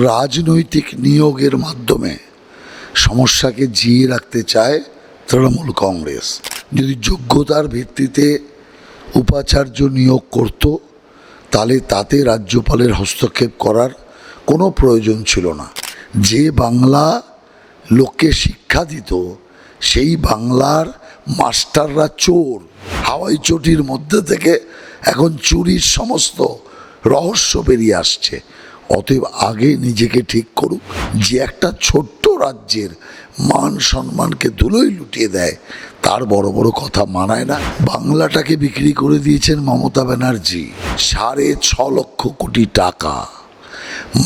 রাজনৈতিক নিয়োগের মাধ্যমে সমস্যাকে জিয়ে রাখতে চায় তৃণমূল কংগ্রেস। যদি যোগ্যতার ভিত্তিতে উপাচার্য নিয়োগ করত তাহলে তাতে রাজ্যপালের হস্তক্ষেপ করার কোনো প্রয়োজন ছিল না। যে বাংলা লোককে শিক্ষা দিত সেই বাংলার মাস্টাররা চোর। হাওয়াই চটির মধ্যে থেকে এখন চুরির সমস্ত রহস্য বেরিয়ে আসছে। অতএব আগে নিজেকে ঠিক করুক। যে একটা ছোট্ট রাজ্যের মান সম্মানকে ধুলোয় লুটিয়ে দেয় তার বড় বড় কথা মানায় না। বাংলাটাকে বিক্রি করে দিয়েছেন মমতা ব্যানার্জি 6.5 লক্ষ কোটি টাকা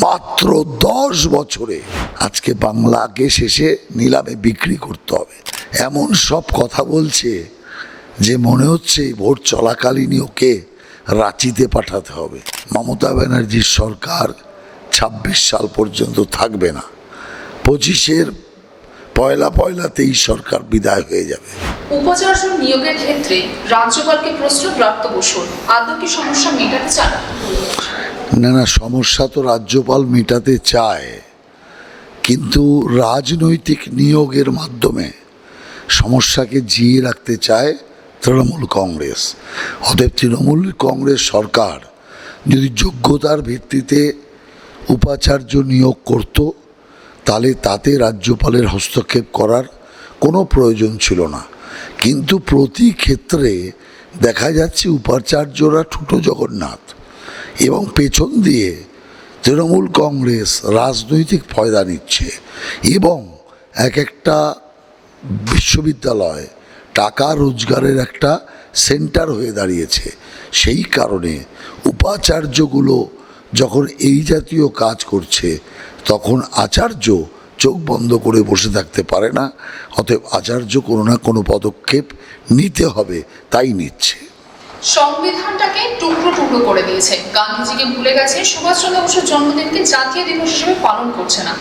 মাত্র 10 বছরে। আজকে বাংলাকে শেষে নিলামে বিক্রি করতে হবে এমন সব কথা বলছে যে মনে হচ্ছে ভোট চলাকালীনই ওকে রাঁচিতে পাঠাতে হবে। মমতা ব্যানার্জির সরকার 26 সাল পর্যন্ত থাকবে না। 25-এর পয়লাতেই সরকার বিদায় হয়ে যাবে। উপাচার্য নিয়োগের ক্ষেত্রে রাজ্যপালকে প্রশ্ন ব্রাত্য বসুন, আদৌ কি সমস্যা মেটাতে চান? না, সমস্যা তো রাজ্যপাল মেটাতে চায়, কিন্তু রাজনৈতিক নিয়োগের মাধ্যমে সমস্যাকে জিয়ে রাখতে চায় তৃণমূল কংগ্রেস। অতএব তৃণমূল কংগ্রেস সরকার যদি যোগ্যতার ভিত্তিতে উপাচার্য নিয়োগ করত তাহলে তাতে রাজ্যপালের হস্তক্ষেপ করার কোনো প্রয়োজন ছিল না। কিন্তু প্রতি ক্ষেত্রে দেখা যাচ্ছে উপাচার্যরা ঠুটো জগন্নাথ এবং পেছন দিয়ে তৃণমূল কংগ্রেস রাজনৈতিক ফয়দা নিচ্ছে এবং এক একটা বিশ্ববিদ্যালয় টাকা রোজগারের একটা সেন্টার হয়ে দাঁড়িয়েছে। সেই কারণে উপাচার্যগুলো যখন এই জাতীয় কাজ করছে তখন আচার্য চোখ বন্ধ করে বসে থাকতে পারে না। অতএব আচার্য কোনো না কোনো পদক্ষেপ নিতে হবে, তাই নিচ্ছে। সংবিধানটাকে টুকরো টুকরো করে দিয়েছে, গান্ধীজিকে ভুলে গেছে, সুভাষচন্দ্র বসুর জন্মদিনকে জাতীয় দিবস হিসেবে পালন করছে না।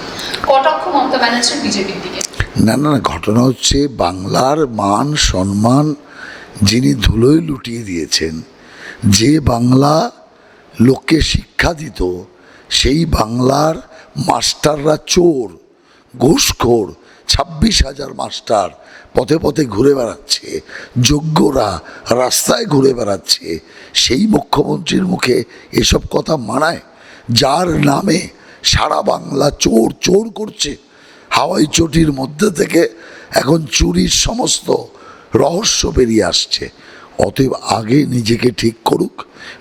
কটাক্ষ মমতা ব্যানার্জির বিজেপির দিকে। না, ঘটনা হচ্ছে বাংলার মান সম্মান যিনি ধুলোয় লুটিয়ে দিয়েছেন, যে বাংলা লোককে শিক্ষা দিত সেই বাংলার মাস্টাররা চোর, ঘুষখোর। 26,000 মাস্টার পথে পথে ঘুরে বেড়াচ্ছে, যোগ্যরা রাস্তায় ঘুরে বেড়াচ্ছে। সেই মুখ্যমন্ত্রীর মুখে এসব কথা মানায়, যার নামে সারা বাংলা চোর চোর করছে। হাওয়াই চটির মধ্যে থেকে এখন চুরির সমস্ত রহস্য বেরিয়ে আসছে। অতএব আগে নিজেকে ঠিক করুক,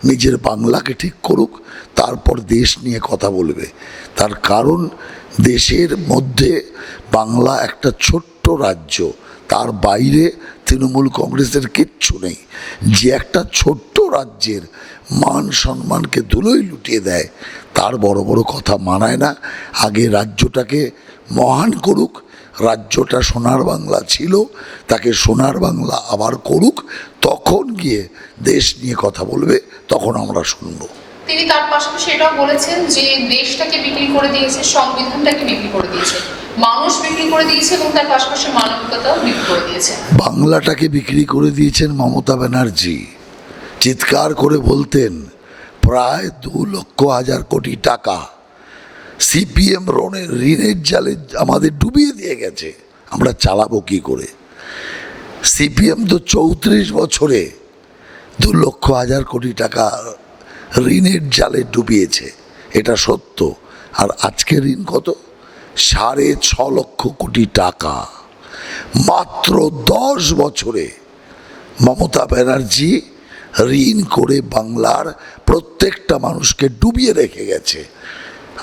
নিজের বাংলাকে ঠিক করুক, তারপর দেশ নিয়ে কথা বলবে। তার কারণ দেশের মধ্যে বাংলা একটা ছোট্ট রাজ্য, তার বাইরে তৃণমূল কংগ্রেসের কিচ্ছু নেই। যে একটা ছোট্ট রাজ্যের মান সম্মানকে ধুলোয় লুটিয়ে দেয় তার বড় বড় কথা মানায় না। আগে রাজ্যটাকে মহান করুক। রাজ্যটা সোনার বাংলা ছিল, তাকে সোনার বাংলা আবার করুক, তখন গিয়ে দেশ নিয়ে কথা বলবে, তখন আমরা শুনবো। তিনি তার পাশাপাশি এটাও বলেছেন যে দেশটাকে বিক্রি করে দিয়েছে, সংবিধানটাকে বিক্রি করে দিয়েছে, মানুষ বিক্রি করে দিয়েছে এবং তার পাশাপাশি মানবিকতাও বিক্রি করে দিয়েছে। বাংলাটাকে বিক্রি করে দিয়েছেন মমতা ব্যানার্জি। চিৎকার করে বলতেন প্রায় 2,00,000 কোটি টাকা সিপিএম ঋণের জালে আমাদের ডুবিয়ে দিয়ে গেছে, আমরা চালাবো কি করে? সিপিএম তো 34 বছরে 2,00,000 কোটি টাকা ঋণের জালে ডুবিয়েছে, এটা সত্য। আর আজকে ঋণ কত? 6.5 লক্ষ কোটি টাকা মাত্র 10 বছরে মমতা ব্যানার্জি ঋণ করে বাংলার প্রত্যেকটা মানুষকে ডুবিয়ে রেখে গেছে।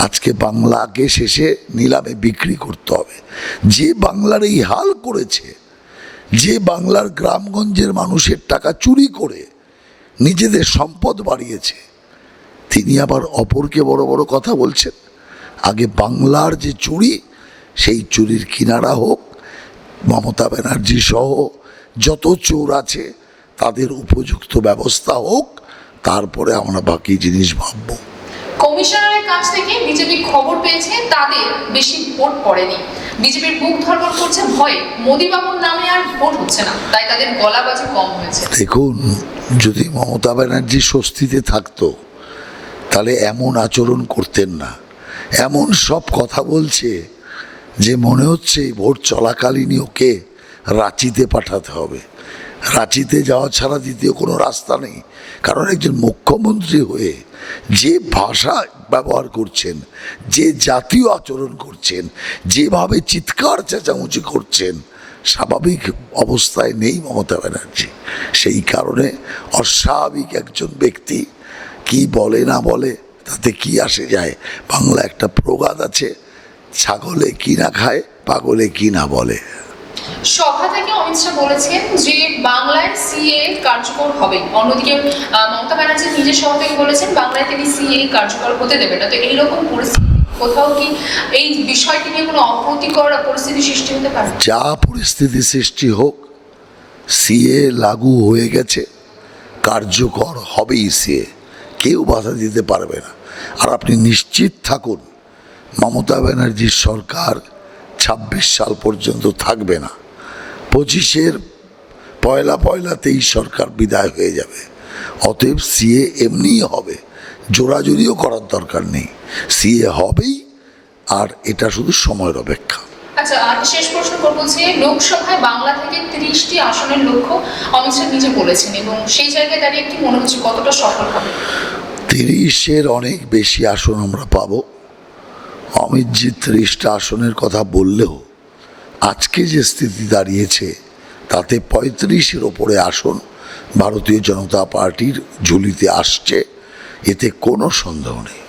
আজকে বাংলাকে শেষে নিলামে বিক্রি করতে হবে। যে বাংলার এই হাল করেছে, যে বাংলার গ্রামগঞ্জের মানুষের টাকা চুরি করে নিজেদের সম্পদ বাড়িয়েছে, তিনি আবার অপরকে বড় বড় কথা বলছেন। আগে বাংলার যে চুরি, সেই চুরির কিনারা হোক, মমতা ব্যানার্জি সহ যত চোর আছে তাদের উপযুক্ত ব্যবস্থা হোক, তারপরে আমরা বাকি জিনিস ভাববো। কমিশনারের কাছ থেকে বিজেপি খবর পেয়েছে তাদের বেশি ভোট পড়েনি। বিজেপির বুক ধরপড় করছে ভয়ে, মোদিবাবুর নামে আর ভোট হচ্ছে না, তাই তাদের গলাবাজি কম হয়েছে। দেখুন, যদি মমতা ব্যানার্জি স্বস্তিতে থাকতো তাহলে এমন আচরণ করতেন না। এমন সব কথা বলছে যে মনে হচ্ছে ভোট চলাকালীনই ওকে রাঁচিতে পাঠাতে হবে। রাঁচিতে যাওয়া ছাড়া দ্বিতীয় কোনো রাস্তা নেই। কারণ একজন মুখ্যমন্ত্রী হয়ে যে ভাষা ব্যবহার করছেন, যে জাতীয় আচরণ করছেন, যেভাবে চিৎকার চেঁচামেচি করছেন, স্বাভাবিক অবস্থায় নেই মমতা ব্যানার্জি। সেই কারণে অস্বাভাবিক একজন ব্যক্তি কি বলে না বলে তাতে কি আসে যায়। বাংলা একটা প্রবাদ আছে, ছাগলে কি না খায়, পাগলে কি না বলে। সভা থেকে অমিত শাহ বলেছেন যে বাংলায় সিএ কার্যকর হবে, অন্যদিকে মমতা ব্যানার্জি নিজের সভা থেকে বলেছেন বাংলায় তিনি সিএ কার্যকর হতে দেবেন না। তো এইরকম পরিস্থিতি কোথাও কি এই বিষয়টি নিয়ে কোনো অপ্রীতিকর পরিস্থিতি সৃষ্টি হতে পারে? যা পরিস্থিতি সৃষ্টি হোক, সিএ লাগু হয়ে গেছে, কার্যকর হবেই সিএ, কেউ বাধা দিতে পারবে না। আর আপনি নিশ্চিত থাকুন মমতা ব্যানার্জির সরকার ২৬ সাল পর্যন্ত থাকবে না। ২৫-এর পয়লা ২৩ সরকার বিদায় হয়ে যাবে। অতএব সিএ এমনিই হবে, জোরাজুরিও করার দরকার নেই, সিএ হবেই। আর এটা শুধু সময়ের অপেক্ষা। আচ্ছা, আর শেষ প্রশ্ন করবো যে লোকসভায় বাংলা থেকে ৩০টি আসনের লক্ষ্য অমিত শাহ নিজে বলেছেন, এবং সেই জায়গায় দাঁড়িয়ে কি মনে হচ্ছে কতটা সফল হবে? ৩০-এর অনেক বেশি আসন আমরা পাব। অমিতজি ৩০টা আসনের কথা বললেও আজকে যে স্থিতি দাঁড়িয়েছে তাতে ৩৫-এর ওপরে আসন ভারতীয় জনতা পার্টির ঝুলিতে আসছে, এতে কোনো সন্দেহ নেই।